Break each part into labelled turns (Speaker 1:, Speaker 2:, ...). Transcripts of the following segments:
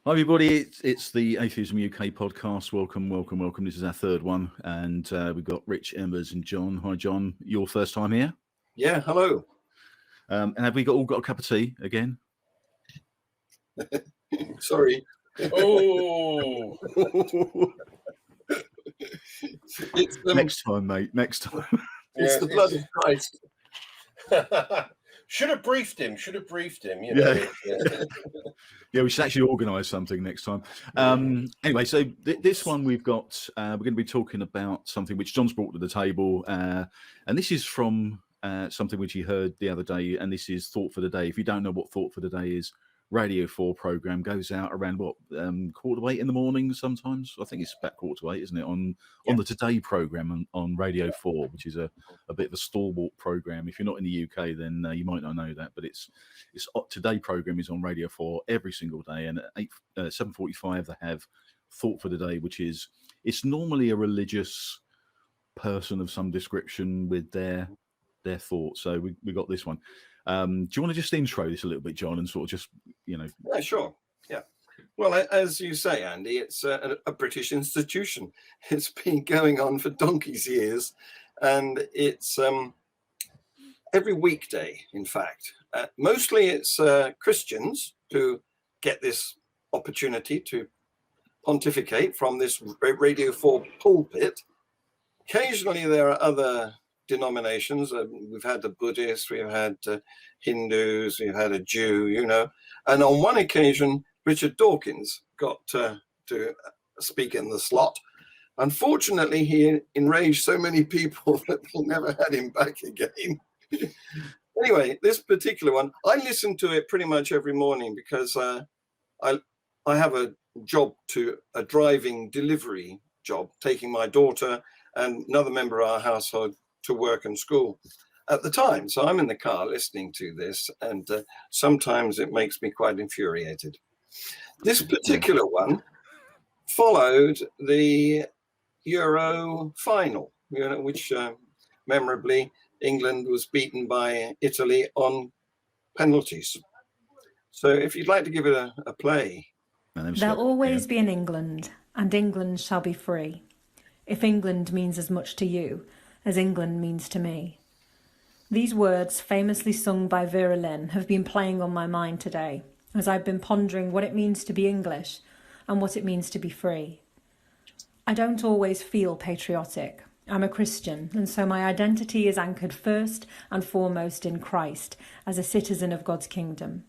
Speaker 1: Hi everybody, it's the Atheism UK podcast. Welcome. This is our third one, and we've got Rich, Embers, and John. Hi, John. Your first time here?
Speaker 2: Yeah. Hello.
Speaker 1: And have we all got a cup of tea again?
Speaker 2: Sorry.
Speaker 3: Oh.
Speaker 2: It's
Speaker 1: Next time, mate. Next time.
Speaker 2: It's the blood of Christ.
Speaker 3: Should have briefed him. You know.
Speaker 1: Yeah, we should actually organise something next time. Anyway, so this one we've got, we're going to be talking about something which John's brought to the table, and this is from something which he heard the other day, and this is Thought for the Day. If you don't know what Thought for the Day is, Radio 4 programme goes out around, 8:15 in the morning sometimes? I think it's about 7:45, isn't it, on the Today programme on Radio 4, which is a bit of a stalwart programme. If you're not in the UK, then you might not know that, but it's Today programme is on Radio 4 every single day, and at 7:45 they have Thought for the Day, which is, it's normally a religious person of some description with their thoughts. So we got this one. Do you want to just intro this a little bit, John, and sort of just,
Speaker 2: Yeah, sure. Yeah. Well, as you say, Andy, it's a British institution. It's been going on for donkey's years, and it's every weekday, in fact. Mostly it's Christians who get this opportunity to pontificate from this Radio 4 pulpit. Occasionally there are other denominations. We've had the Buddhists, we've had Hindus, we've had a Jew, and on one occasion Richard Dawkins got to speak in the slot. Unfortunately, he enraged so many people that we never had him back again. Anyway, this particular one, I listen to it pretty much every morning because I have a driving delivery job, taking my daughter and another member of our household to work and school at the time. So I'm in the car listening to this, and sometimes it makes me quite infuriated. This particular one followed the Euro final, which memorably England was beaten by Italy on penalties. So if you'd like to give it a play.
Speaker 4: There'll always be an England, and England shall be free, if England means as much to you as England means to me. These words, famously sung by Vera Lynn, have been playing on my mind today as I've been pondering what it means to be English and what it means to be free. I don't always feel patriotic. I'm a Christian, and so my identity is anchored first and foremost in Christ as a citizen of God's kingdom.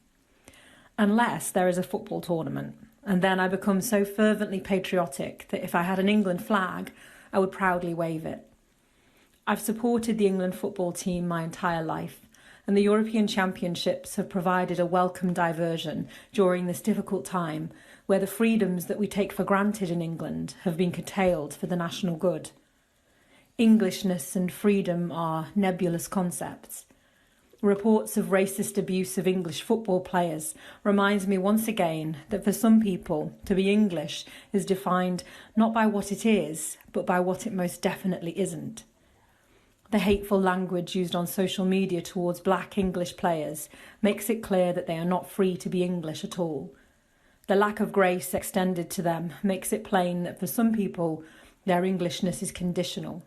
Speaker 4: Unless there is a football tournament, and then I become so fervently patriotic that if I had an England flag, I would proudly wave it. I've supported the England football team my entire life, and the European Championships have provided a welcome diversion during this difficult time where the freedoms that we take for granted in England have been curtailed for the national good. Englishness and freedom are nebulous concepts. Reports of racist abuse of English football players reminds me once again that for some people, to be English is defined not by what it is, but by what it most definitely isn't. The hateful language used on social media towards black English players makes it clear that they are not free to be English at all. The lack of grace extended to them makes it plain that for some people, their Englishness is conditional.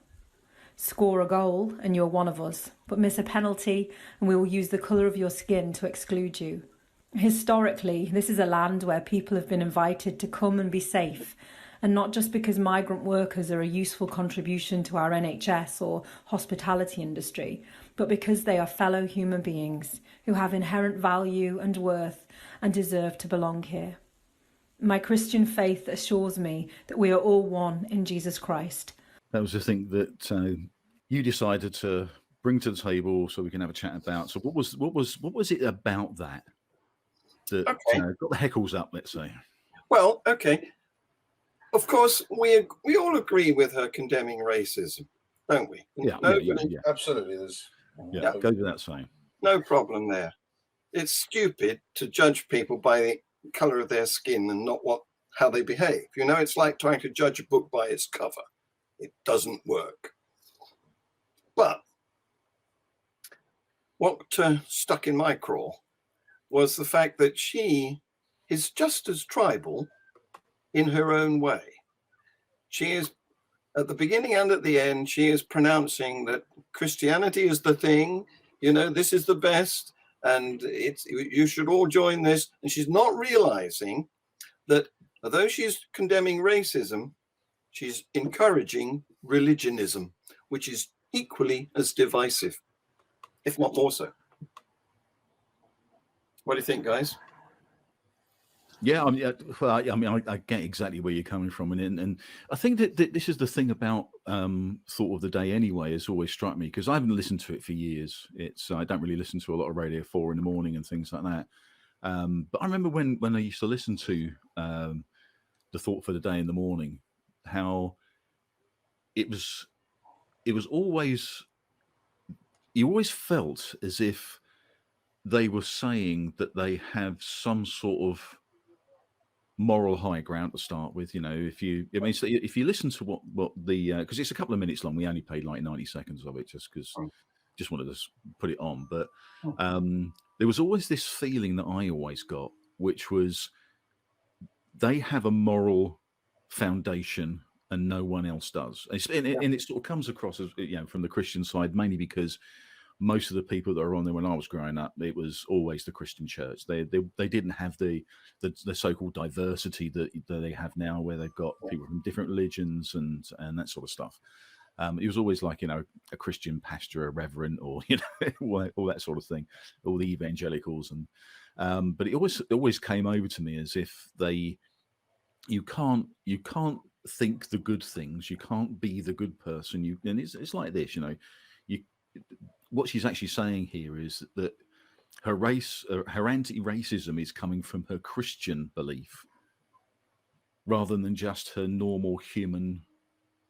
Speaker 4: Score a goal and you're one of us, but miss a penalty and we will use the colour of your skin to exclude you. Historically, this is a land where people have been invited to come and be safe, and not just because migrant workers are a useful contribution to our NHS or hospitality industry, but because they are fellow human beings who have inherent value and worth and deserve to belong here. My Christian faith assures me that we are all one in Jesus Christ.
Speaker 1: That was the thing that you decided to bring to the table so we can have a chat about. So what was it about that got the heckles up, let's say?
Speaker 2: Well, okay. Of course, we all agree with her condemning racism, don't we?
Speaker 1: Yeah,
Speaker 3: Absolutely.
Speaker 1: Goes without saying.
Speaker 2: No problem there. It's stupid to judge people by the colour of their skin and not how they behave. It's like trying to judge a book by its cover. It doesn't work. But what stuck in my craw was the fact that she is just as tribal in her own way. She is, at the beginning and at the end, she is pronouncing that Christianity is the thing, this is the best, and you should all join this. And she's not realizing that although she's condemning racism, she's encouraging religionism, which is equally as divisive, if not more so. What do you think, guys?
Speaker 1: Yeah, I get exactly where you're coming from, and I think that this is the thing about Thought of the Day anyway. Has always struck me, because I haven't listened to it for years. I don't really listen to a lot of Radio 4 in the morning and things like that. But I remember when I used to listen to the Thought for the Day in the morning, how it was always, you always felt as if they were saying that they have some sort of moral high ground to start with. If you listen to what the because it's a couple of minutes long, we only played like 90 seconds of it just because just wanted to put it on, but there was always this feeling that I always got, which was they have a moral foundation and no one else does. And it sort of comes across as, from the Christian side, mainly because most of the people that are on there when I was growing up, it was always the Christian church. They didn't have the so-called diversity that they have now, where they've got people from different religions and that sort of stuff. It was always like, a Christian pastor, a reverend, or, all that sort of thing, all the evangelicals. And but it always came over to me as if you can't think the good things, you can't be the good person. And it's like this, what she's actually saying here is that her anti-racism is coming from her Christian belief rather than just her normal human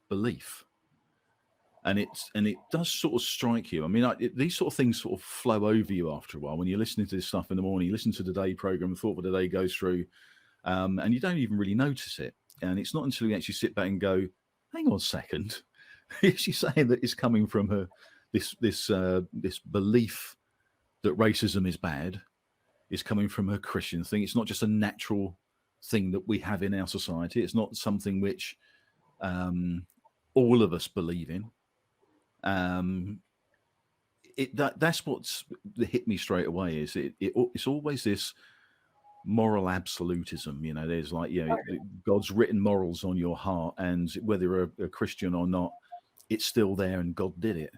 Speaker 1: belief. And it does sort of strike you. I mean, these sort of things sort of flow over you after a while. When you're listening to this stuff in the morning, you listen to the day program, the Thought of the Day goes through, and you don't even really notice it. And it's not until you actually sit back and go, hang on a second, is she saying that it's coming from her this belief that racism is bad is coming from her Christian thing? It's not just a natural thing that we have in our society. It's not something which all of us believe in. That's what's hit me straight away. Is it's always this moral absolutism. There's like, God's written morals on your heart, and whether you're a Christian or not, it's still there, and God did it.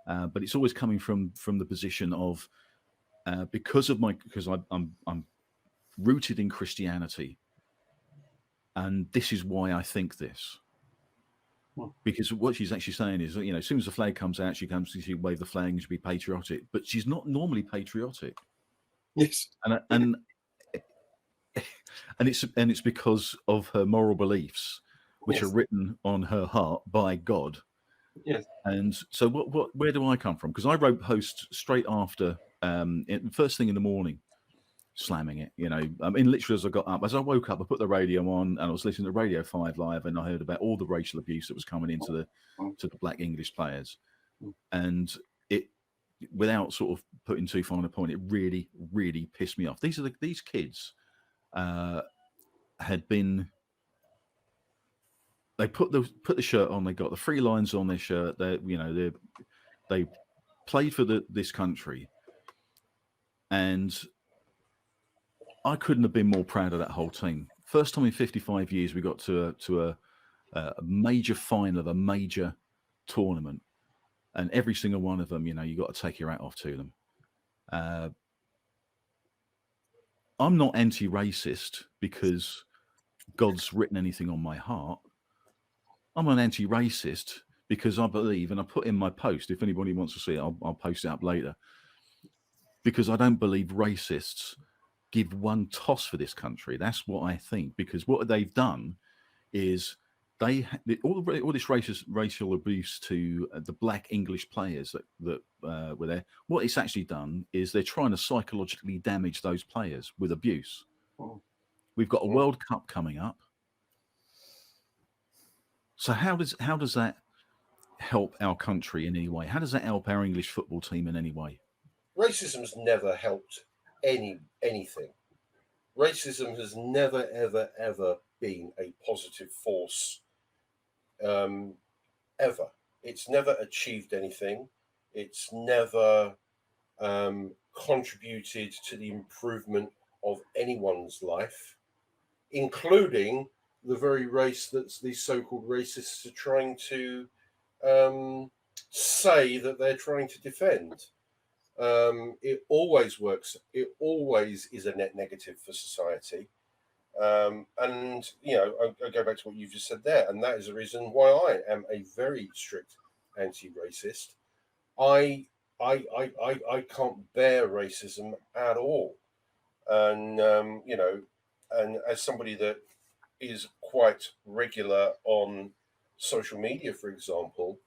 Speaker 1: But it's always coming from the position of because I'm rooted in Christianity, and this is why I think this. Because what she's actually saying is, as soon as the flag comes out, she wave the flag and she'll be patriotic. But she's not normally patriotic.
Speaker 2: Yes,
Speaker 1: and it's because of her moral beliefs, which are written on her heart by God.
Speaker 2: Yes.
Speaker 1: And so where do I come from? Because I wrote posts straight after, first thing in the morning, slamming it. Literally as I got up, as I woke up, I put the radio on and I was listening to Radio 5 Live, and I heard about all the racial abuse that was coming into the black English players. And it, without sort of putting too fine a point, it really, really pissed me off. These kids had been. They put the shirt on. They got the 3 lines on their shirt. They played for this country, and I couldn't have been more proud of that whole team. First time in 55 years we got to a major final of a major tournament, and every single one of them, you got to take your hat off to them. I'm not anti-racist because God's written anything on my heart. I'm an anti-racist because I believe, and I put in my post, if anybody wants to see it, I'll post it up later, because I don't believe racists give one toss for this country. That's what I think, because what they've done is all this racial abuse to the black English players that were there. What it's actually done is they're trying to psychologically damage those players with abuse. We've got a World Cup coming up. So how does that help our country in any way? How does that help our English football team in any way?
Speaker 3: Racism's never helped anything. racism has never, ever, ever been a positive force, ever. It's never achieved anything. It's never contributed to the improvement of anyone's life, including the very race that these so-called racists are trying to say that they're trying to defend. It always works. It always is a net negative for society. And, you know, I go back to what you've just said there, and that is the reason why I am a very strict anti-racist. I can't bear racism at all. And, you know, and as somebody that is quite regular on social media, for example,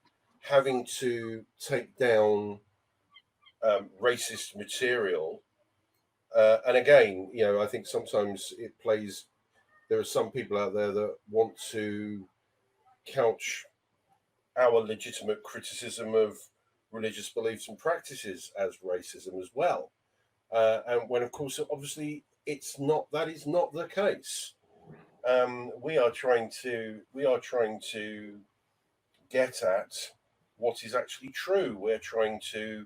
Speaker 3: having to take down racist material. And again, you know, I think sometimes it plays, there are some people out there that want to couch our legitimate criticism of religious beliefs and practices as racism as well. And when, of course, obviously it's not, that is not the case. We are trying to get at what is actually true. We're trying to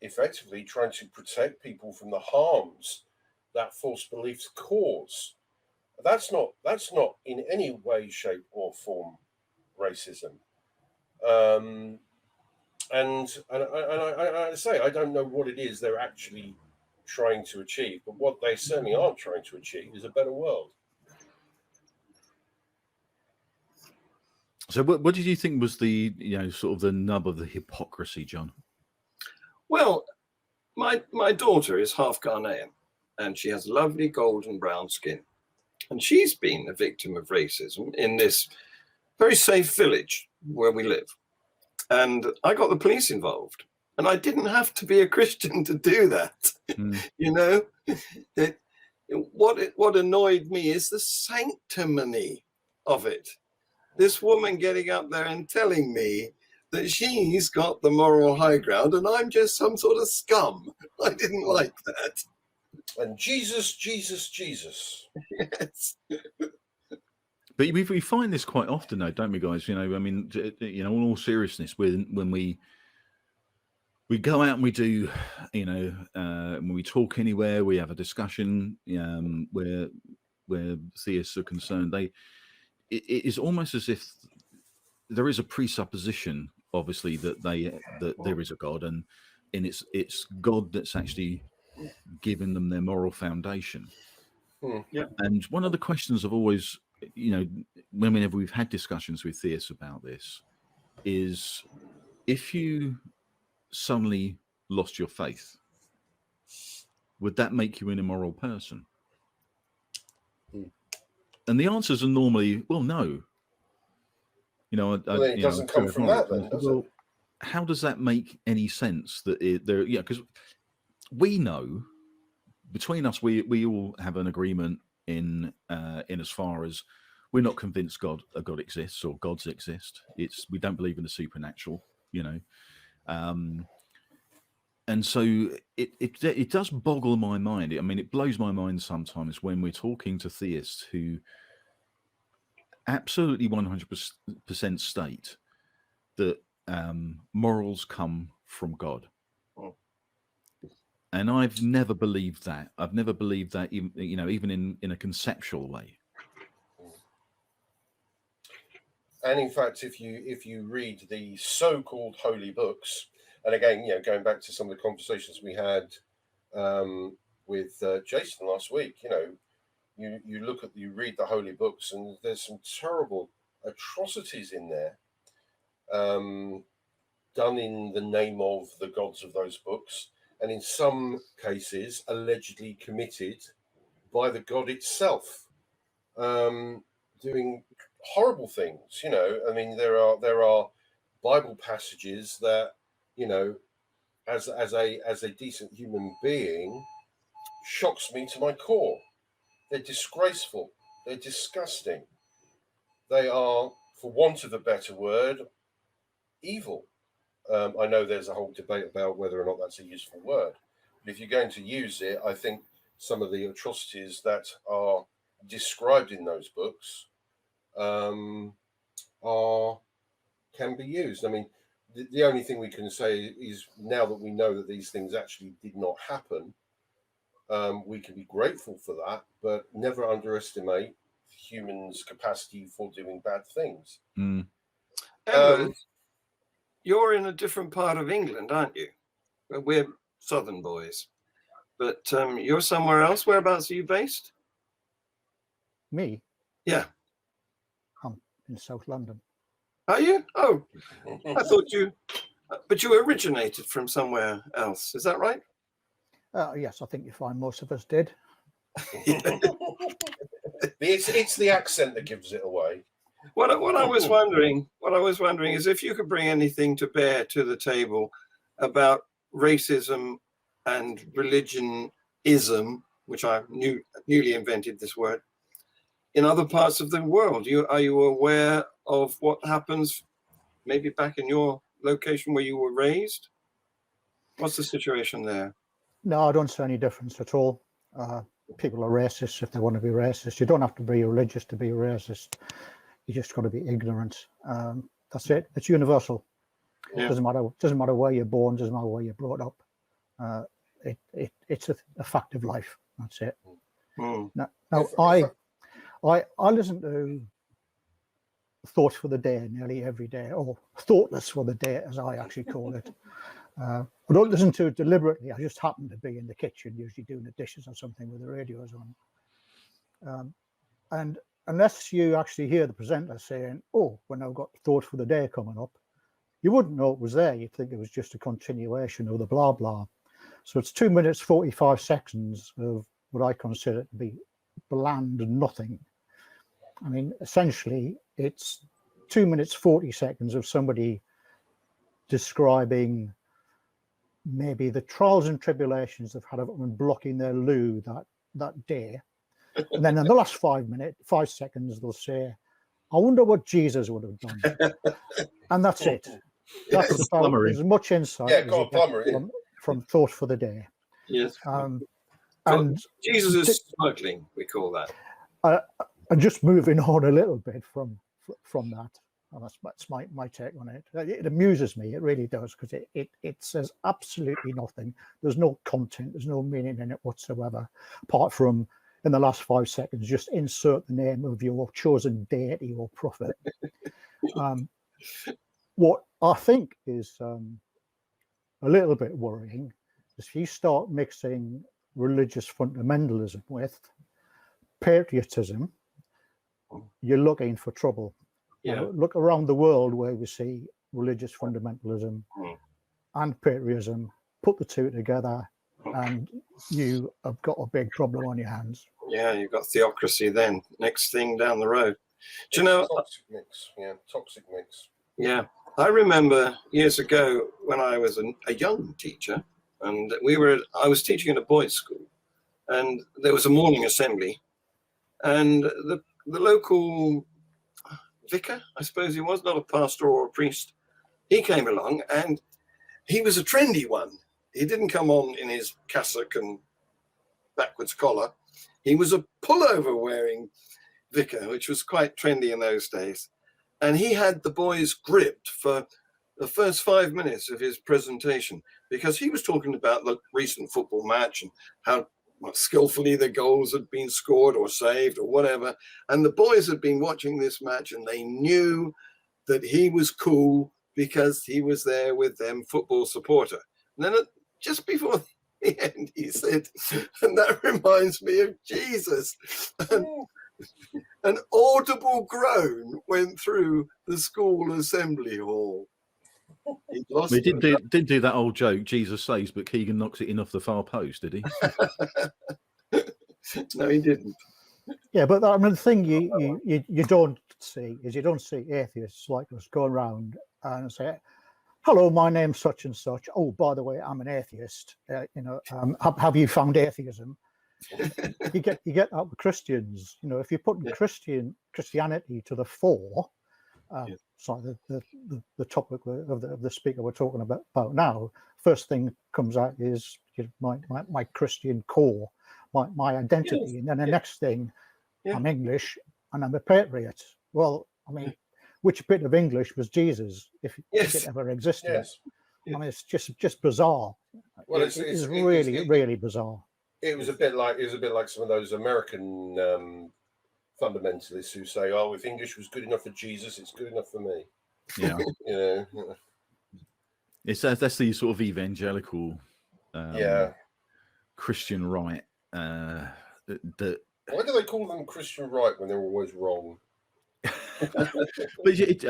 Speaker 3: effectively trying to protect people from the harms that false beliefs cause. That's not in any way, shape, or form racism. And I say I don't know what it is they're actually trying to achieve, but what they certainly aren't trying to achieve is a better world.
Speaker 1: So what did you think was the, you know, sort of the nub of the hypocrisy, John?
Speaker 2: Well, my daughter is half Ghanaian, and she has lovely golden brown skin. And she's been a victim of racism in this very safe village where we live. And I got the police involved. And I didn't have to be a Christian to do that. You know, what annoyed me is the sanctimony of it. This woman getting up there and telling me that she's got the moral high ground and I'm just some sort of scum. I didn't like that.
Speaker 3: And Jesus, Jesus, Jesus.
Speaker 2: Yes.
Speaker 1: But we find this quite often, though, don't we, guys? You know, I mean, you know, in all seriousness, when we go out and we do, you know, when we talk anywhere, we have a discussion where theists are concerned. It is almost as if there is a presupposition, obviously, that there is a God, and it's God that's actually given them their moral foundation.
Speaker 2: Yeah.
Speaker 1: And one of the questions I've always, you know, whenever we've had discussions with theists about this, is if you suddenly lost your faith, would that make you an immoral person? And the answers are normally, well, no. You know,
Speaker 3: Well, then it doesn't come from that, then, does it?
Speaker 1: How does that make any sense? That there, yeah, because we know between us, we all have an agreement in as far as we're not convinced God exists or gods exist. We don't believe in the supernatural, you know. And so it does boggle my mind. I mean, it blows my mind sometimes when we're talking to theists who absolutely 100% state that morals come from God. And I've never believed that. I've never believed that, even in a conceptual way.
Speaker 3: And in fact, if you read the so-called holy books, and again, you know, going back to some of the conversations we had with Jason last week, you know, you read the holy books, and there's some terrible atrocities in there, done in the name of the gods of those books, and in some cases allegedly committed by the god itself, doing horrible things. You know, I mean, there are Bible passages that, you know, as a decent human being, shocks me to my core. They're disgraceful. They're disgusting. They are, for want of a better word, evil. I know there's a whole debate about whether or not that's a useful word, but if you're going to use it, I think some of the atrocities that are described in those books can be used. I mean, the only thing we can say is, now that we know that these things actually did not happen, we can be grateful for that, but never underestimate humans' capacity for doing bad things.
Speaker 2: Edward, you're in a different part of England, aren't you? We're southern boys, but you're somewhere else. Whereabouts are you based?
Speaker 5: Me?
Speaker 2: Yeah.
Speaker 5: I'm in South London.
Speaker 2: Are you? Oh, I thought you, but you originated from somewhere else. Is that right?
Speaker 5: Yes, I think you find most of us did.
Speaker 3: It's the accent that gives it away.
Speaker 2: What I was wondering is if you could bring anything to bear to the table about racism and religionism, which I newly invented this word, in other parts of the world. Are you aware of what happens maybe back in your location where you were raised? What's the situation there?
Speaker 5: No, I don't see any difference at all. People are racist if they want to be racist. You don't have to be religious to be racist. You just got to be ignorant. That's it. It's universal.
Speaker 2: Yeah.
Speaker 5: Doesn't matter where you're born. Doesn't matter where you're brought up. It's a fact of life. That's it. Now I listen to Thoughts for the Day nearly every day, or Thoughtless for the Day, as I actually call it. I don't listen to it deliberately. I just happen to be in the kitchen, usually doing the dishes or something with the radios on. And unless you actually hear the presenter saying, "Oh, when I've got Thoughts for the Day coming up," you wouldn't know it was there. You'd think it was just a continuation of the blah blah. So it's 2 minutes 45 seconds of what I consider to be bland nothing. I mean, essentially, it's 2 minutes 40 seconds of somebody describing maybe the trials and tribulations they've had of blocking their loo that day. And then in the last 5 seconds, they'll say, "I wonder what Jesus would have done." And that's it. That's about as much insight as you get from Thought for the Day.
Speaker 2: Yes.
Speaker 5: And
Speaker 2: Jesus is smuggling, we call that.
Speaker 5: And just moving on a little bit from that, and that's my take on it. It amuses me, it really does, because it says absolutely nothing. There's no content, there's no meaning in it whatsoever, apart from, in the last 5 seconds, just insert the name of your chosen deity or prophet. What I think is a little bit worrying is if you start mixing religious fundamentalism with patriotism, you're looking for trouble.
Speaker 2: Yeah.
Speaker 5: Look around the world where we see religious fundamentalism and patriotism, put the two together, and you have got a big problem on your hands.
Speaker 2: Yeah, you've got theocracy then, next thing down the road. Do you know?
Speaker 3: Toxic mix. Yeah, toxic mix.
Speaker 2: Yeah. I remember years ago when I was a young teacher, and I was teaching at a boys' school, and there was a morning assembly, and the local vicar, I suppose he was, not a pastor or a priest, he came along, and he was a trendy one. He didn't come on in his cassock and backwards collar. He was a pullover wearing vicar, which was quite trendy in those days. And he had the boys gripped for the first 5 minutes of his presentation, because he was talking about the recent football match and how skillfully the goals had been scored or saved or whatever. And the boys had been watching this match, and they knew that he was cool because he was there with them, football supporter. And then just before the end, he said, "And that reminds me of Jesus." And an audible groan went through the school assembly hall.
Speaker 1: He did do that old joke, Jesus saves, but Keegan knocks it in off the far post, did he?
Speaker 2: No, he didn't.
Speaker 5: Yeah, but I mean, the thing you don't see is you don't see atheists like us going around and say, "Hello, my name's such and such. Oh, by the way, I'm an atheist. Have you found atheism?" You get that with Christians. If you put Christianity to the fore. Sorry, the topic of the speaker we're talking about now. First thing comes out is my Christian core, my identity. And then the next thing,
Speaker 2: Yeah.
Speaker 5: I'm English and I'm a patriot. Well, I mean, which bit of English was Jesus, if it ever existed?
Speaker 3: Yes.
Speaker 5: I mean, it's just bizarre.
Speaker 3: Well,
Speaker 5: It's really bizarre.
Speaker 3: It was a bit like some of those American fundamentalists who say, "Oh, if English was good enough for Jesus, it's good enough for me."
Speaker 1: Yeah.
Speaker 3: You know.
Speaker 1: That's the sort of evangelical, Christian right. That
Speaker 3: Why do they call them Christian right when they're always wrong?
Speaker 1: but it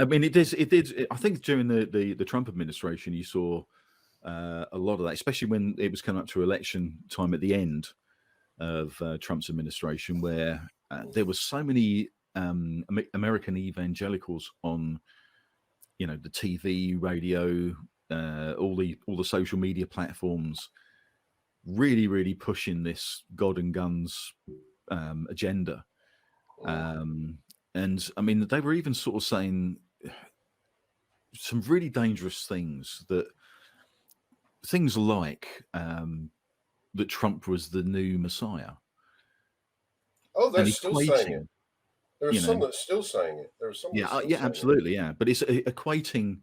Speaker 1: did. I think during the Trump administration, you saw a lot of that, especially when it was coming up to election time at the end of Trump's administration, where there were so many American evangelicals on, the TV, radio, all the social media platforms, really pushing this God and guns agenda. And I mean, they were even sort of saying some really dangerous things, things like that Trump was the new Messiah.
Speaker 3: Oh, they're still saying it. There are some that are still saying it. There are some.
Speaker 1: Absolutely, yeah. But it's equating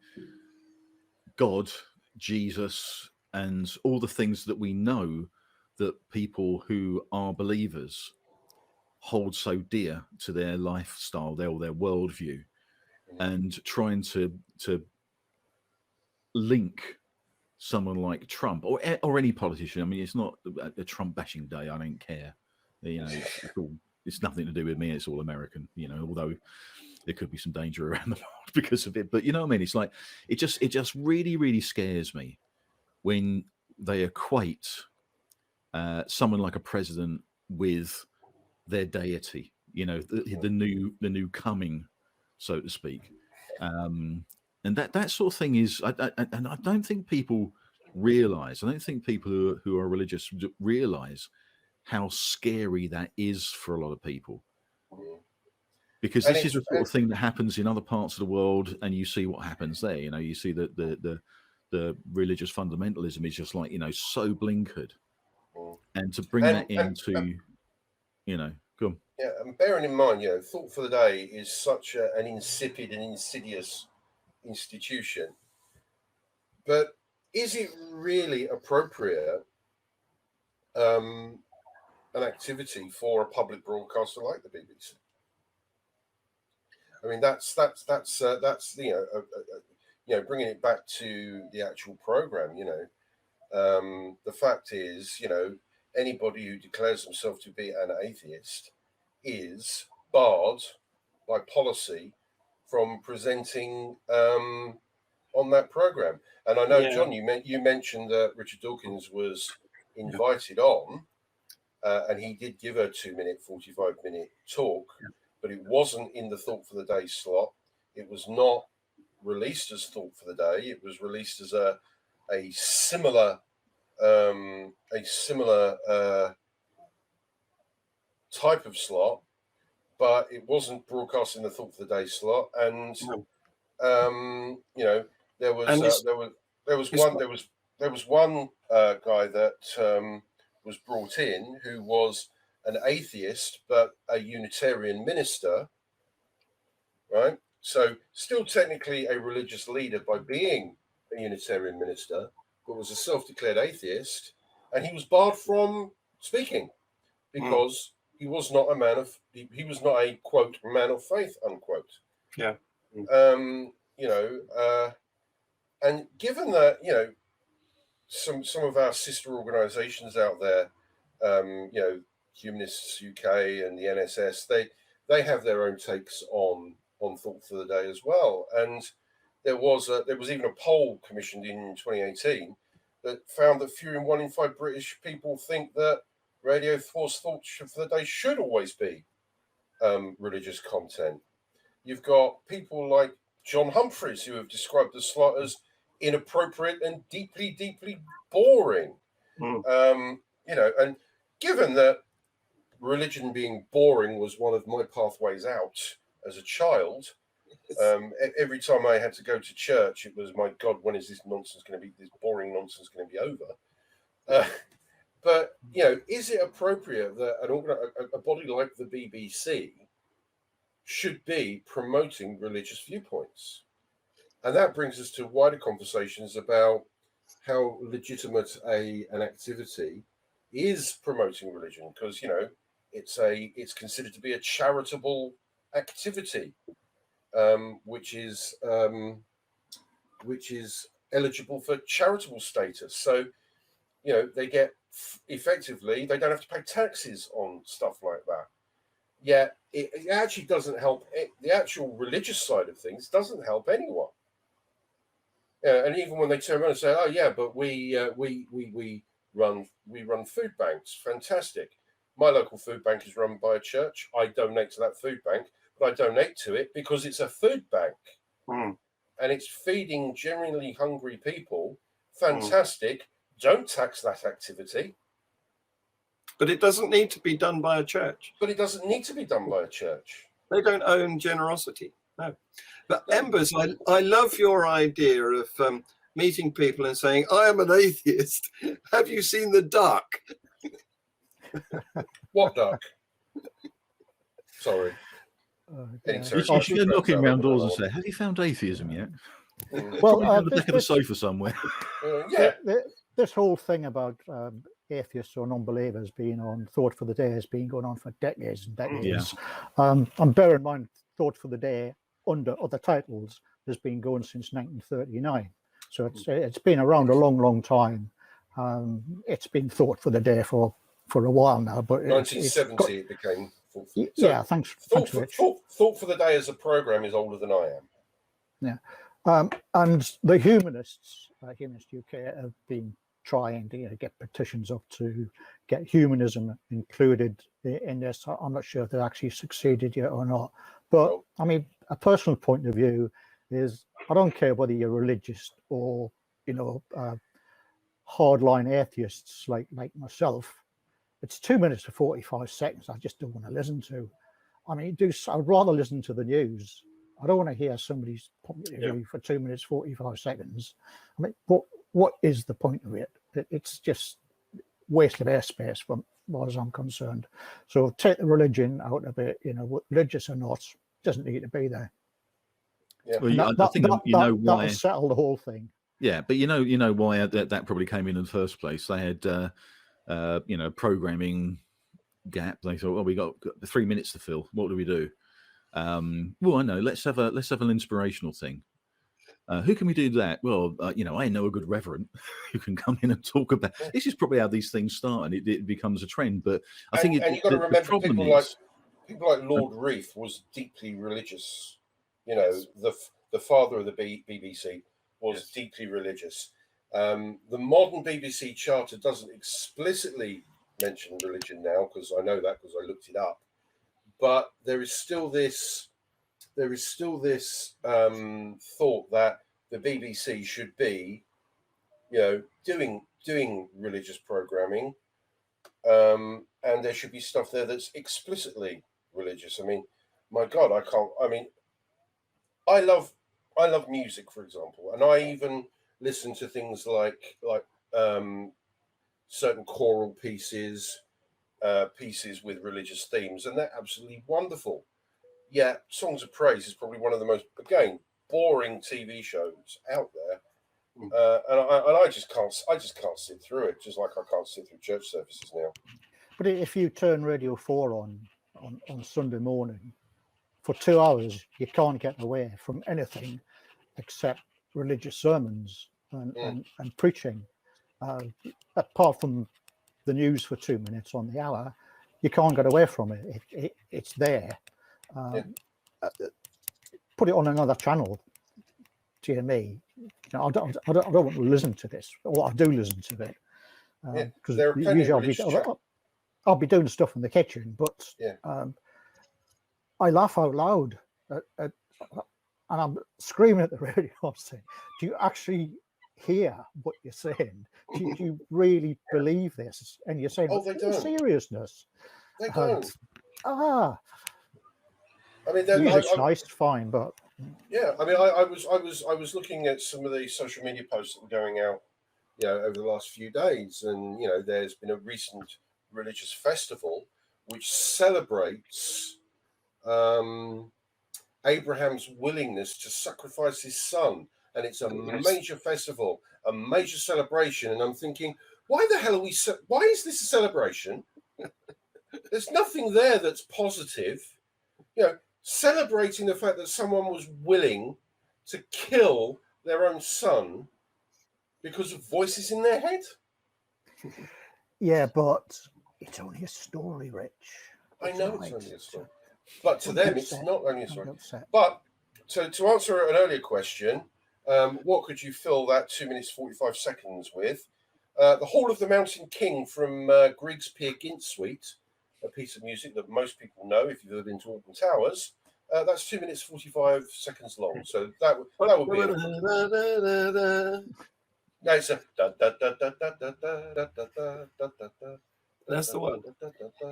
Speaker 1: God, Jesus, and all the things that we know that people who are believers hold so dear to their lifestyle, their worldview, and trying to link someone like Trump or any politician. I mean, it's not a Trump bashing day. I don't care. It's nothing to do with me. It's all American. Although there could be some danger around the world because of it. But you know what I mean? It's like it just really scares me when they equate someone like a president with their deity, the new coming, so to speak, and that sort of thing is, and I don't think people realize. I don't think people who are religious realize how scary that is for a lot of people, because this is the sort of thing that happens in other parts of the world, and you see what happens there. You see that the religious fundamentalism is just like so blinkered, and to bring that into go on.
Speaker 3: Yeah, and bearing in mind, Thought for the Day is such an insipid and insidious institution. But is it really appropriate an activity for a public broadcaster like the BBC? I mean, that's bringing it back to the actual program. The fact is, anybody who declares himself to be an atheist is barred by policy from presenting on that program. And I know, John, you mentioned that Richard Dawkins was invited on, and he did give a 2-minute, 45-minute talk, but it wasn't in the Thought for the Day slot. It was not released as Thought for the Day. It was released as a similar type of slot, but it wasn't broadcast in the Thought for the Day slot. And there was one guy that was brought in who was an atheist but a Unitarian minister, right? So still technically a religious leader by being a Unitarian minister, but was a self-declared atheist, and he was barred from speaking because he was not a man of, he was not a quote man of faith, unquote.
Speaker 2: Yeah.
Speaker 3: And given that some of our sister organisations out there, Humanists UK and the NSS, they have their own takes on Thought for the Day as well. And there was even a poll commissioned in 2018 that found that fewer than 1 in 5 British people think that Radio 4's Thought for the Day should always be religious content. You've got people like John Humphreys who have described the slot as inappropriate and deeply boring. And given that religion being boring was one of my pathways out as a child, every time I had to go to church, it was, my God, when is this boring nonsense going to be over? But is it appropriate that a body like the BBC should be promoting religious viewpoints? And that brings us to wider conversations about how legitimate an activity is promoting religion, because it's considered to be a charitable activity, which is eligible for charitable status. So they get effectively, they don't have to pay taxes on stuff like that. Yet it actually doesn't help. The actual religious side of things doesn't help anyone. And even when they turn around and say, "Oh yeah, but we run food banks," fantastic. My local food bank is run by a church. I donate to that food bank, but I donate to it because it's a food bank, and it's feeding genuinely hungry people. Fantastic. Don't tax that activity.
Speaker 2: But it doesn't need to be done by a church.
Speaker 3: But it doesn't need to be done by a church.
Speaker 2: They don't own generosity. No. But Embers, I love your idea of meeting people and saying, "I am an atheist. Have you seen the duck?"
Speaker 3: What duck? Sorry.
Speaker 1: You should go knocking around doors and say, "Have you found atheism yet?"
Speaker 5: Well,
Speaker 1: on the back of the sofa somewhere.
Speaker 5: This whole thing about atheists or non-believers being on Thought for the Day has been going on for decades and decades. And bear in mind, Thought for the Day under other titles has been going since 1939. So it's been around a long time. It's been Thought for the Day for a while now. But
Speaker 3: 1970 it became.
Speaker 5: Thanks.
Speaker 3: Thought for the Day as a program is older than I am.
Speaker 5: Yeah. And the Humanists, Humanist UK, have been trying to get petitions up to get humanism included in this. I'm not sure if they've actually succeeded yet or not. But I mean, a personal point of view is I don't care whether you're religious or hardline atheists like myself. It's 2 minutes and 45 seconds. I just don't want to listen to. I mean, I'd rather listen to the news. I don't want to hear somebody's point of view for 2 minutes 45 seconds. I mean, what is the point of it? It's just waste of airspace, as far as I'm concerned. So take the religion out of it. Religious or not, doesn't need to be there.
Speaker 1: Yeah. Well, I think why
Speaker 5: that will settle the whole thing.
Speaker 1: Yeah, but you know why that probably came in the first place. They had programming gap. They thought, well, we got 3 minutes to fill. What do we do? Well, I know. Let's have an inspirational thing. Who can we do that? Well, I know a good reverend who can come in and talk about. This is probably how these things start, and it becomes a trend. But I think
Speaker 3: you've got to remember people like Lord Reith was deeply religious. The father of the BBC was deeply religious. The modern BBC charter doesn't explicitly mention religion now, because I know that because I looked it up. But there is still this thought that the BBC should be, doing religious programming, and there should be stuff there that's explicitly religious. I mean, my God, I love music, for example, and I even listen to things like certain choral pieces with religious themes, and they're absolutely wonderful. Yeah, Songs of Praise is probably one of the most, again, boring TV shows out there, and I just can't sit through it, just like I can't sit through church services now.
Speaker 5: But if you turn Radio 4 on Sunday morning for 2 hours, you can't get away from anything except religious sermons and preaching. Apart from the news for 2 minutes on the hour, you can't get away from it. It's there. Put it on another channel, dear me. I don't want to listen to this. Well, I do listen to it because usually I'll be doing stuff in the kitchen, but I laugh out loud and I'm screaming at the radio. I'm saying, do you actually hear what you're saying? Do you really believe this? And you're saying,
Speaker 3: they don't.
Speaker 5: Seriousness.
Speaker 3: They don't.
Speaker 5: I mean, music's nice, fine, but
Speaker 3: I mean, I was looking at some of the social media posts that were going out over the last few days. And, there's been a recent religious festival which celebrates Abraham's willingness to sacrifice his son. And it's a major festival, a major celebration. And I'm thinking, why the hell are we? Why is this a celebration? There's nothing there that's positive. Celebrating the fact that someone was willing to kill their own son because of voices in their head.
Speaker 5: Yeah, but it's only a story, Rich.
Speaker 3: I know it's only a story. But to them, it's not only a story. But to answer an earlier question, what could you fill that 2 minutes 45 seconds with? The Hall of the Mountain King from Grieg's Peer Gynt Suite, a piece of music that most people know if you've ever been to Alton Towers. That's 2 minutes 45 seconds long. So that would be it. No, it's a
Speaker 2: That's the one.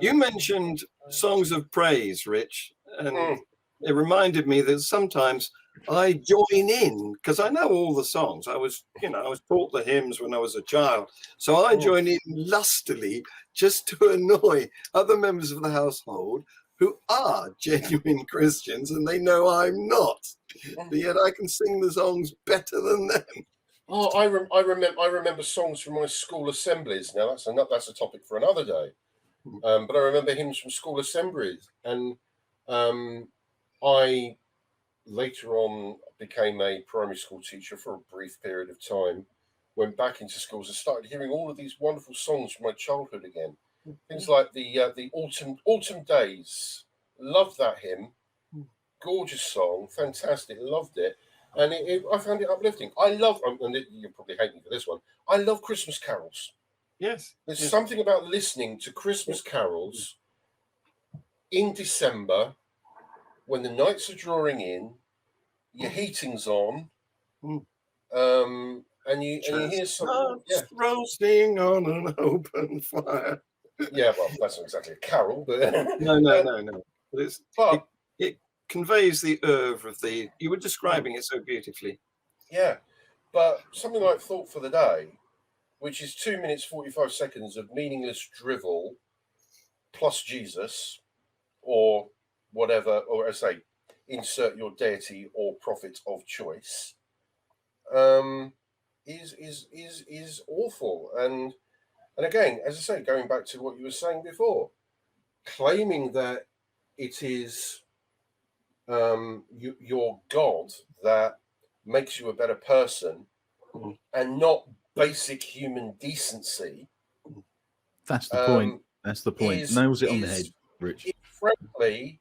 Speaker 2: You mentioned songs of praise, Rich, and it reminded me that sometimes I join in because I know all the songs. I was taught the hymns when I was a child, so I join in lustily just to annoy other members of the household who are genuine Christians, and they know I'm not. But yet I can sing the songs better than them.
Speaker 3: Oh, I remember songs from my school assemblies. Now that's a topic for another day. But I remember hymns from school assemblies, and I later on became a primary school teacher for a brief period of time. Went back into schools and started hearing all of these wonderful songs from my childhood again. Things like the autumn days. Loved that hymn. Gorgeous song, fantastic. Loved it. And I found it uplifting. I love, and you'll probably hate me for this one, I love Christmas carols.
Speaker 2: Yes.
Speaker 3: There's something about listening to Christmas carols in December when the nights are drawing in, your heating's on, and you hear something.
Speaker 2: Roasting on an open fire.
Speaker 3: Yeah, well, that's not exactly a carol, but
Speaker 2: no. But it conveys the oeuvre of the. You were describing it so beautifully.
Speaker 3: Yeah, but something like Thought for the Day, which is 2 minutes 45 seconds of meaningless drivel plus Jesus, or whatever, or as I say, insert your deity or prophet of choice, is awful. And again, as I say, going back to what you were saying before, claiming that it is your God that makes you a better person and not basic human decency.
Speaker 1: That's the point. That's the point. Nails it on the head, Rich.
Speaker 3: Frankly,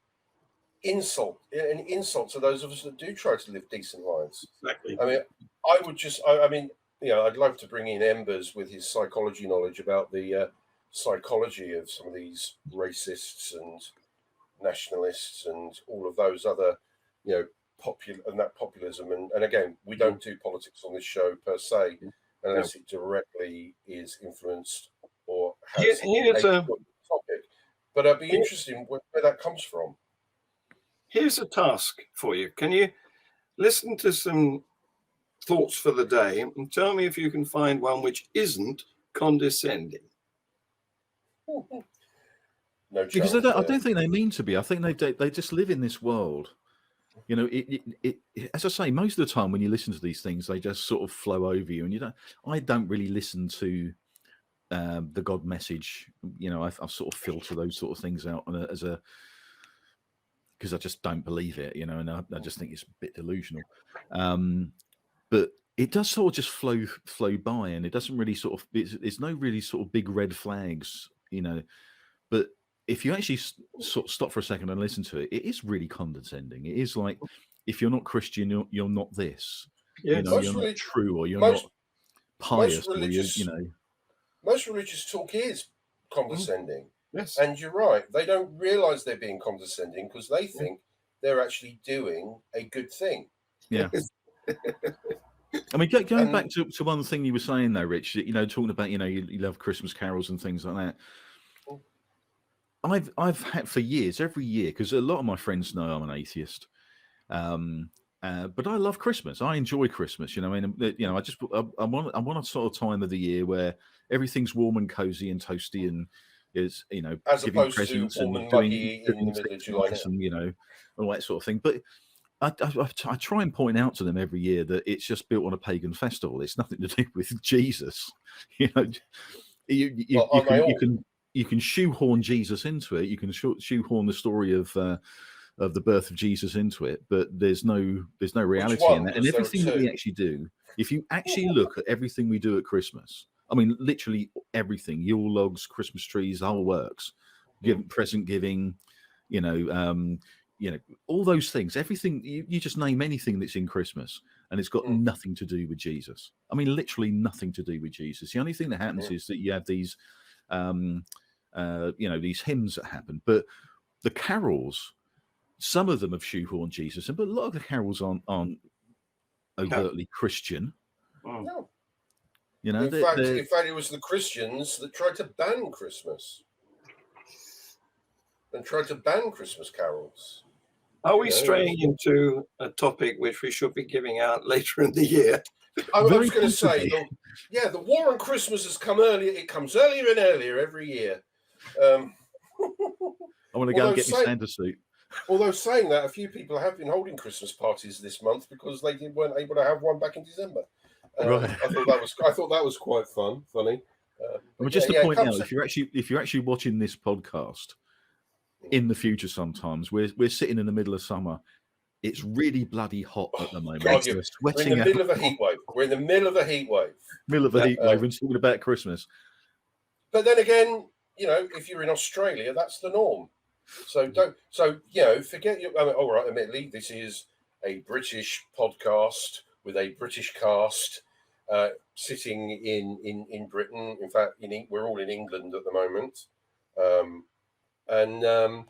Speaker 3: an insult to those of us that do try to live decent lives.
Speaker 2: Exactly.
Speaker 3: I mean, I'd love to bring in Embers with his psychology knowledge about the psychology of some of these racists and nationalists and all of those other, populism. And again, we don't do politics on this show per se, unless it directly is influenced or has a topic. But I'd be interested in where that comes from.
Speaker 2: Here's a task for you. Can you listen to some thoughts for the day and tell me if you can find one which isn't condescending?
Speaker 3: No,
Speaker 1: because I don't think they mean to be. I think they just live in this world. As I say, most of the time when you listen to these things, they just sort of flow over you, and I don't really listen to the God message. I sort of filter those sort of things out because I just don't believe it, and I just think it's a bit delusional. But it does sort of just flow by, and it doesn't really sort of. It's no really sort of big red flags, But if you actually sort of stop for a second and listen to it, it is really condescending. It is like, if you're not Christian, you're not this.
Speaker 2: Yes.
Speaker 1: You're not true, or you're not pious, or
Speaker 3: Most religious talk is condescending.
Speaker 2: Yes.
Speaker 3: And you're right. They don't realise they're being condescending because they think they're actually doing a good thing.
Speaker 1: Yeah. I mean, going back to one thing you were saying though, Rich, talking about, you love Christmas carols and things like that. I've had for years, every year, because a lot of my friends know I'm an atheist. And But I love Christmas. I enjoy Christmas. I mean, I want a sort of time of the year where everything's warm and cozy and toasty, and is
Speaker 3: As
Speaker 1: giving
Speaker 3: opposed to
Speaker 1: presents
Speaker 3: warm
Speaker 1: and
Speaker 3: and
Speaker 1: doing
Speaker 3: muggy in the middle of
Speaker 1: things
Speaker 3: July.
Speaker 1: nice and all that sort of thing. But I try and point out to them every year that it's just built on a pagan festival. It's nothing to do with Jesus. You can shoehorn Jesus into it. You can shoehorn the story of the birth of Jesus into it, but there's no reality in that. And everything that we actually do, if you actually look at everything we do at Christmas, I mean, literally everything, Yule logs, Christmas trees, the whole works, present giving, all those things, everything, you just name anything that's in Christmas and it's got nothing to do with Jesus. I mean, literally nothing to do with Jesus. The only thing that happens is that you have these, these hymns that happen, but the carols, some of them have shoehorned Jesus in, but a lot of the carols aren't overtly Christian.
Speaker 3: No.
Speaker 1: In
Speaker 3: fact, it was the Christians that tried to ban Christmas and tried to ban Christmas carols.
Speaker 2: Are we straying into a topic which we should be giving out later in the year?
Speaker 3: I was going to say, the war on Christmas has come earlier. It comes earlier and earlier every year.
Speaker 1: I want to go and get my Santa suit.
Speaker 3: Although saying that, a few people have been holding Christmas parties this month because they weren't able to have one back in December.
Speaker 1: Right.
Speaker 3: I thought that was quite funny.
Speaker 1: Just to point out, if you're actually watching this podcast in the future, sometimes we're sitting in the middle of summer. It's really bloody hot at the moment.
Speaker 3: God, we're in the middle of a heat wave. We're in the middle of a heat wave.
Speaker 1: Middle of a heat wave. We're talking about Christmas.
Speaker 3: But then again, if you're in Australia, that's the norm. So forget your. I mean, all right, admittedly, this is a British podcast with a British cast sitting in Britain. In fact, we're all in England at the moment, and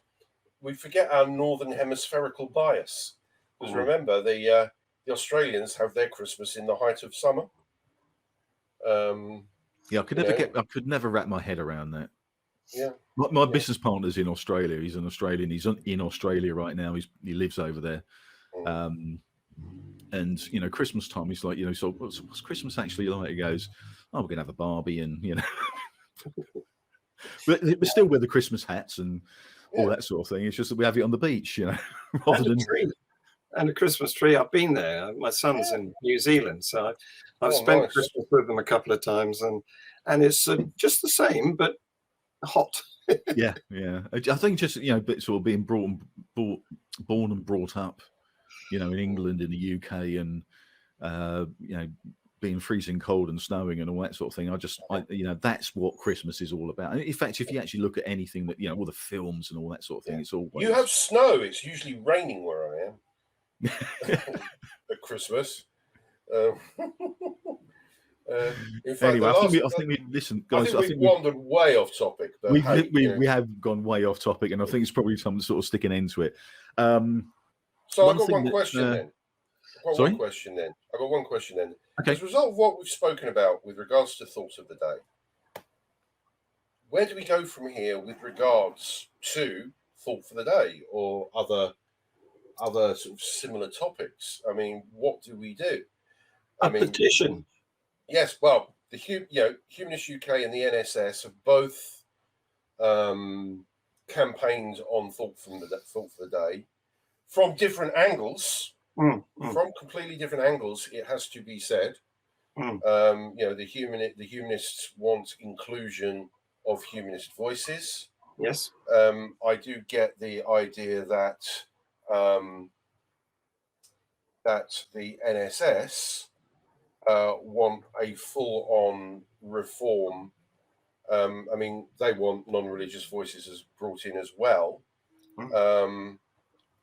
Speaker 3: we forget our northern hemispherical bias. Because remember, the Australians have their Christmas in the height of summer.
Speaker 1: I could never wrap my head around that.
Speaker 3: Yeah,
Speaker 1: my business partner's in Australia. He's an Australian. He's in Australia right now. He lives over there. And Christmas time, he's like, so what's Christmas actually like? He goes, we're gonna have a Barbie, and but still wear the Christmas hats and all that sort of thing. It's just that we have it on the beach, rather than
Speaker 2: and a Christmas tree. I've been there. My son's in New Zealand, so I've spent Christmas with them a couple of times, and it's just the same, but hot.
Speaker 1: yeah. I think just sort of being born and brought up, in England, in the UK, and being freezing cold and snowing and all that sort of thing. That's what Christmas is all about. And in fact, if you actually look at anything that all the films and all that sort of thing, it's always
Speaker 3: you have snow. It's usually raining where I am at Christmas. In fact,
Speaker 1: anyway, I think we listen, guys.
Speaker 3: I think we've wandered way off topic. But
Speaker 1: we have gone way off topic, and I think it's probably some sort of sticking into it.
Speaker 3: So I've got one question then. I've got one question then.
Speaker 1: Okay.
Speaker 3: As a result of what we've spoken about with regards to thoughts of the day, where do we go from here with regards to thought for the day or other sort of similar topics? I mean, what do we do?
Speaker 2: Petition.
Speaker 3: Yes, well, the Humanist UK and the NSS have both campaigned on thought for the day from different angles, from completely different angles. It has to be said. The humanists want inclusion of humanist voices.
Speaker 2: Yes,
Speaker 3: I do get the idea that the NSS want a full-on reform. They want non-religious voices as brought in as well,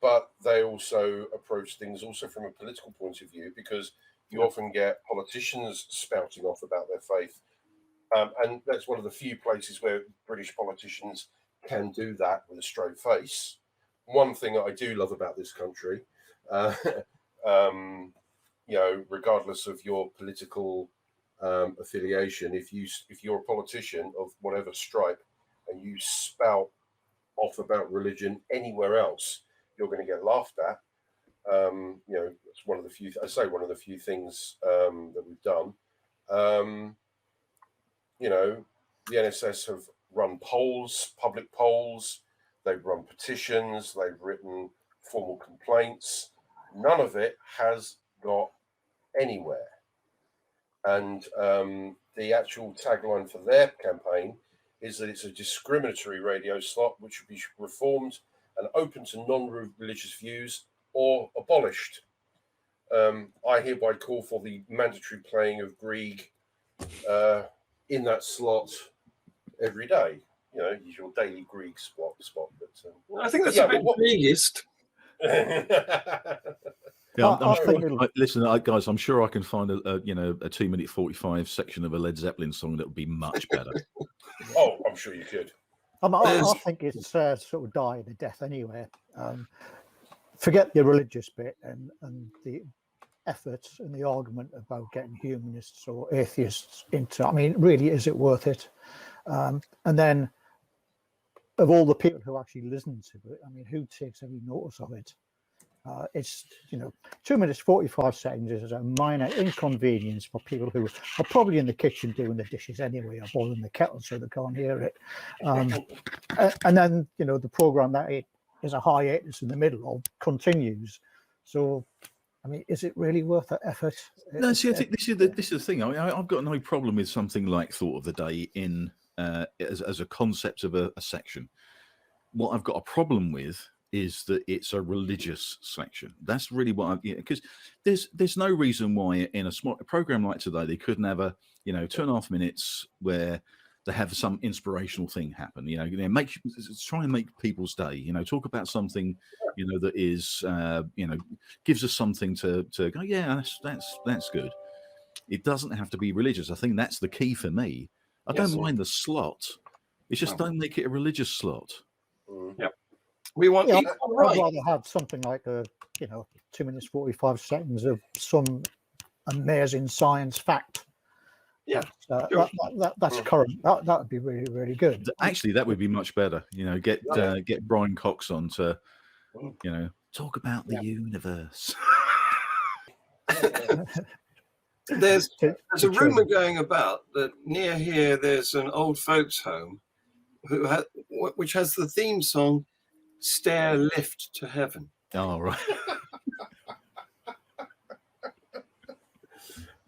Speaker 3: but they also approach things also from a political point of view, because you often get politicians spouting off about their faith, and that's one of the few places where British politicians can do that with a straight face. One thing that I do love about this country, regardless of your political affiliation, if you're a politician of whatever stripe and you spout off about religion anywhere else, you're going to get laughed at. It's one of the few. I say one of the few things that we've done. The NSS have run polls, public polls. They've run petitions. They've written formal complaints. None of it has got anywhere. And the actual tagline for their campaign is that it's a discriminatory radio slot which should be reformed and open to non-religious views or abolished. I hereby call for the mandatory playing of Grieg in that slot every day. Use your daily Grieg spot. But,
Speaker 2: I think that's a bit biggest.
Speaker 1: Yeah, I'm sure. Listen, guys, I'm sure I can find a 2-minute 45 section of a Led Zeppelin song that would be much better.
Speaker 3: Oh, I'm sure you could.
Speaker 5: I think it's sort of dying a death anyway. Forget the religious bit and the efforts and the argument about getting humanists or atheists into. I mean, really, is it worth it? And then, of all the people who actually listen to it, I mean, who takes any notice of it? It's 2 minutes 45 seconds is a minor inconvenience for people who are probably in the kitchen doing the dishes anyway, or boiling the kettle so they can't hear it. And then the program that it is a hiatus in the middle of continues. So, I mean, is it really worth the effort?
Speaker 1: No, see, I think this is the thing. I mean, I've got no problem with something like Thought of the Day in as a concept of a section. What I've got a problem with is that it's a religious section. That's really what because there's no reason why in a program like today they couldn't have a 2.5 minutes where they have some inspirational thing happen. Try and make people's day. Talk about something that is gives us something to go. Yeah, that's good. It doesn't have to be religious. I think that's the key for me. I don't mind the slot. It's just don't make it a religious slot.
Speaker 2: Yep. We want.
Speaker 5: I'd rather have something like 2 minutes 45 seconds of some amazing science fact.
Speaker 2: Yeah,
Speaker 5: that's current. That would be really, really good.
Speaker 1: Actually, that would be much better. Get Brian Cox on to talk about the universe.
Speaker 2: There's a rumor going about that near here there's an old folks home which has the theme song "Stair Lift to Heaven."
Speaker 1: Oh, right.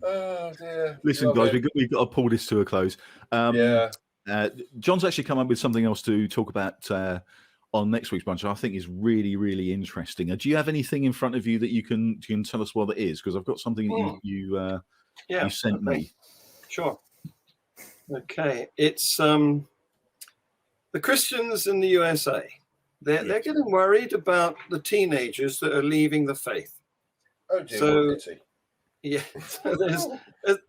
Speaker 3: Oh dear.
Speaker 1: Listen, guys, we've got to pull this to a close. John's actually come up with something else to talk about on next week's bunch. I think is really, really interesting. Do you have anything in front of you that you can tell us what it is? Because I've got something that you sent me.
Speaker 2: Sure. Okay, it's the Christians in the USA. They're getting worried about the teenagers that are leaving the faith.
Speaker 3: Oh dear.
Speaker 2: Yeah, so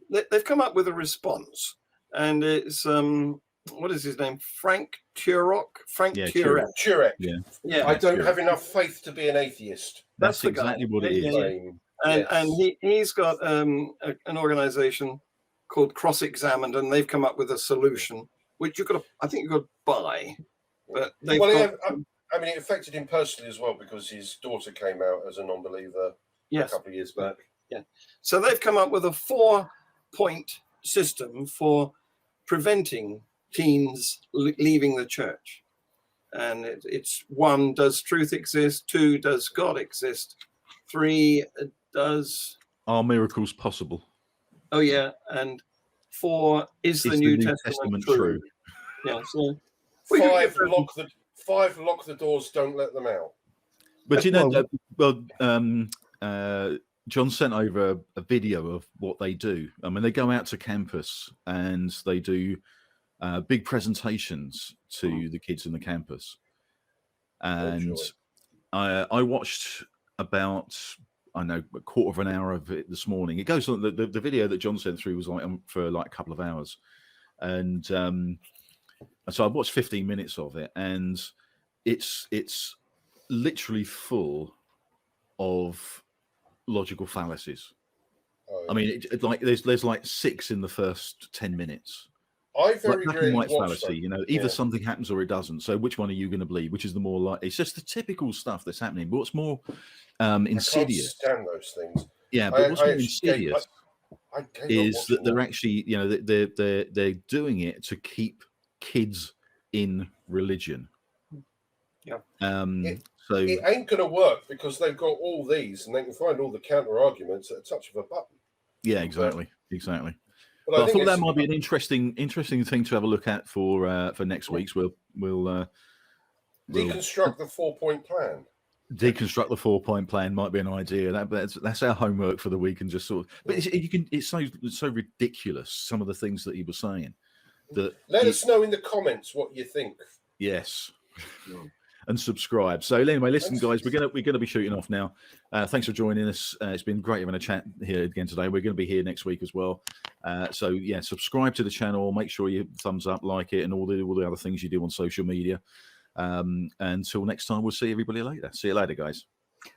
Speaker 2: they've come up with a response, and it's what is his name? Frank Turek. Turek.
Speaker 3: Yeah. I don't have enough faith to be an atheist.
Speaker 1: That's exactly what it is.
Speaker 2: And he's got an organization called Cross-Examined, and they've come up with a solution which you've got to buy. But
Speaker 3: it affected him personally as well because his daughter came out as a non-believer a couple of years back.
Speaker 2: Yeah. So they've come up with a 4-point system for preventing teens leaving the church. And it's 1, does truth exist? 2, does God exist? 3, does...
Speaker 1: Are miracles possible?
Speaker 2: Oh, yeah. And 4, is the New Testament true? Yeah. So
Speaker 3: 5, lock the doors, don't let them out.
Speaker 1: But John sent over a video of what they do. I mean, they go out to campus and they do big presentations to the kids in the campus. And I watched about, a quarter of an hour of it this morning. It goes on, the video that John sent through was for a couple of hours. And so I watched 15 minutes of it, and it's literally full of logical fallacies. I mean, there's like 6 in the first 10 minutes,
Speaker 3: I very
Speaker 1: black and
Speaker 3: rarely
Speaker 1: white
Speaker 3: watch
Speaker 1: fallacy.
Speaker 3: them.
Speaker 1: You know, either
Speaker 3: Yeah.
Speaker 1: something happens or it doesn't. So which one are you going to believe? Which is the more likely? It's just the typical stuff that's happening. But what's more insidious?
Speaker 3: I can't stand those things.
Speaker 1: Yeah, but what's more insidious
Speaker 3: I cannot
Speaker 1: is
Speaker 3: watch
Speaker 1: that
Speaker 3: them
Speaker 1: they're
Speaker 3: all.
Speaker 1: actually, you know, they're doing it to keep kids in religion.
Speaker 2: Yeah.
Speaker 1: So
Speaker 3: It ain't going to work because they've got all these and they can find all the counter arguments at a touch of a button.
Speaker 1: yeah, exactly.
Speaker 3: But
Speaker 1: But I
Speaker 3: think
Speaker 1: thought that
Speaker 3: it's-
Speaker 1: might be an interesting thing to have a look at for next week's. We'll
Speaker 3: deconstruct the 4-point plan.
Speaker 1: deconstruct the 4-point plan might be an idea. That's our homework for the week, and just sort of. But it's so ridiculous. Some of the things that he was saying. That
Speaker 3: Let us know in the comments what you think.
Speaker 1: Yes. And subscribe. So anyway, listen, guys, we're gonna be shooting off now. Thanks for joining us. It's been great having a chat here again today. We're going to be here next week as well. So yeah, subscribe to the channel. Make sure you thumbs up, like it, and all the other things you do on social media. Until next time, we'll see everybody later. See you later, guys.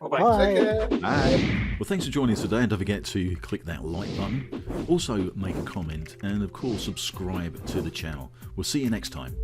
Speaker 2: Bye-bye.
Speaker 5: Bye.
Speaker 3: Take care.
Speaker 1: Bye. Well, thanks for joining us today, and don't forget to click that like button. Also, make a comment, and of course, subscribe to the channel. We'll see you next time.